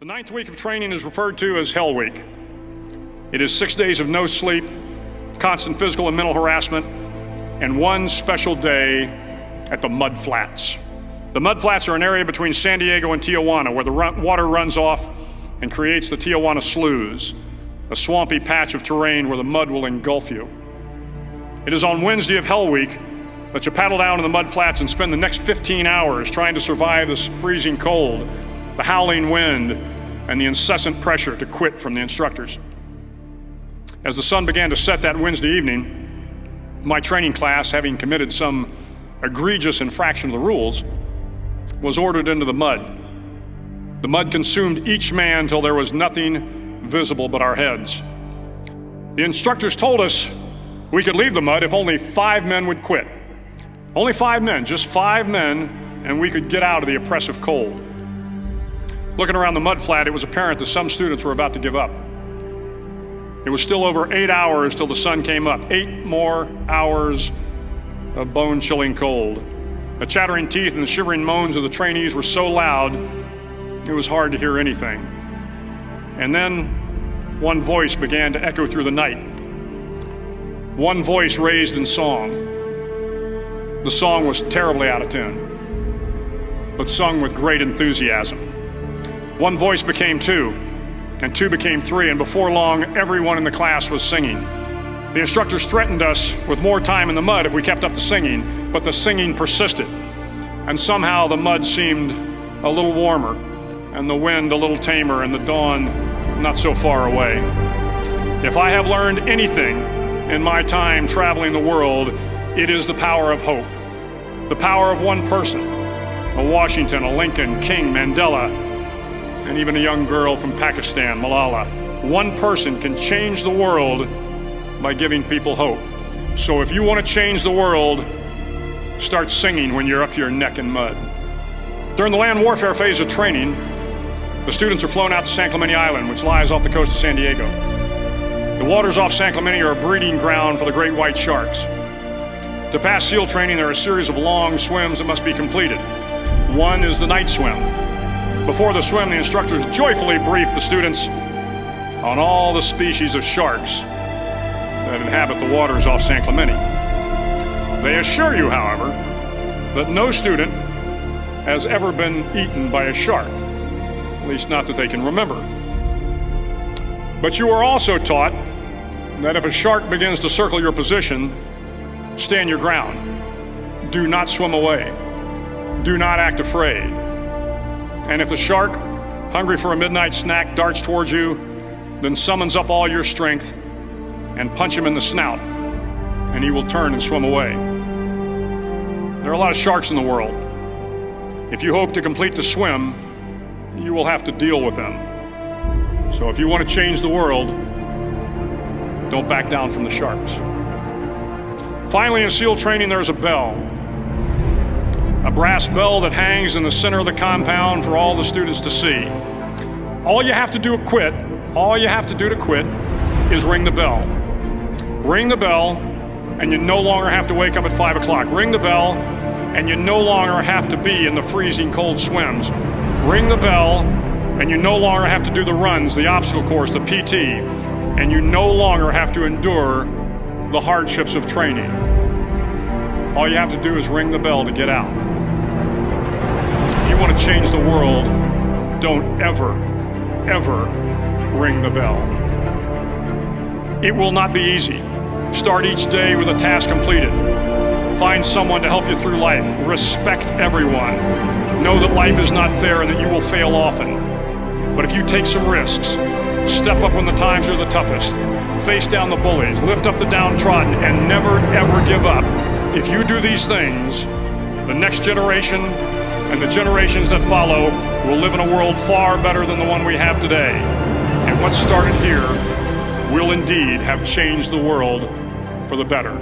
The 9th week of training is referred to as Hell Week. It is 6 days of no sleep, constant physical and mental harassment, and one special day at the Mud Flats. The Mud Flats are an area between San Diego and Tijuana where the water runs off and creates the Tijuana Sloughs, a swampy patch of terrain where the mud will engulf you. It is on Wednesday of Hell Week that you paddle down to the Mud Flats and spend the next 15 hours trying to survive this freezing cold, the howling wind, and the incessant pressure to quit from the instructors. As the sun began to set that Wednesday evening, my training class, having committed some egregious infraction of the rules, was ordered into the mud. The mud consumed each man till there was nothing visible but our heads. The instructors told us we could leave the mud if only 5 men would quit. Only 5 men, just 5 men, and we could get out of the oppressive cold. Looking around the mud flat, it was apparent that some students were about to give up. It was still over 8 hours till the sun came up. 8 more hours of bone-chilling cold. The chattering teeth and the shivering moans of the trainees were so loud, it was hard to hear anything. And then one voice began to echo through the night. One voice raised in song. The song was terribly out of tune, but sung with great enthusiasm. One voice became 2, and 2 became 3, and before long, everyone in the class was singing. The instructors threatened us with more time in the mud if we kept up the singing, but the singing persisted. And somehow the mud seemed a little warmer, and the wind a little tamer, and the dawn not so far away. If I have learned anything in my time traveling the world, it is the power of hope. The power of one person, a Washington, a Lincoln, King, Mandela, and even a young girl from Pakistan, Malala. One person can change the world by giving people hope. So if you want to change the world, start singing when you're up to your neck in mud. During the land warfare phase of training, the students are flown out to San Clemente Island, which lies off the coast of San Diego. The waters off San Clemente are a breeding ground for the great white sharks. To pass SEAL training, there are a series of long swims that must be completed. One is the night swim. Before the swim, the instructors joyfully brief the students on all the species of sharks that inhabit the waters off San Clemente. They assure you, however, that no student has ever been eaten by a shark, at least not that they can remember. But you are also taught that if a shark begins to circle your position, stand your ground. Do not swim away. Do not act afraid. And if the shark, hungry for a midnight snack, darts towards you, then summons up all your strength and punch him in the snout, and he will turn and swim away. There are a lot of sharks in the world. If you hope to complete the swim, you will have to deal with them. So if you want to change the world, don't back down from the sharks. Finally, in SEAL training, there's a bell. A brass bell that hangs in the center of the compound for all the students to see. All you have to do to quit is ring the bell. Ring the bell, and you no longer have to wake up at 5 o'clock. Ring the bell, and you no longer have to be in the freezing cold swims. Ring the bell, and you no longer have to do the runs, the obstacle course, the PT, and you no longer have to endure the hardships of training. All you have to do is ring the bell to get out. If you want to change the world, don't ever, ever ring the bell. It will not be easy. Start each day with a task completed. Find someone to help you through life. Respect everyone. Know that life is not fair and that you will fail often. But if you take some risks, step up when the times are the toughest, face down the bullies, lift up the downtrodden, and never ever give up. If you do these things, the next generation and the generations that follow will live in a world far better than the one we have today. And what started here will indeed have changed the world for the better.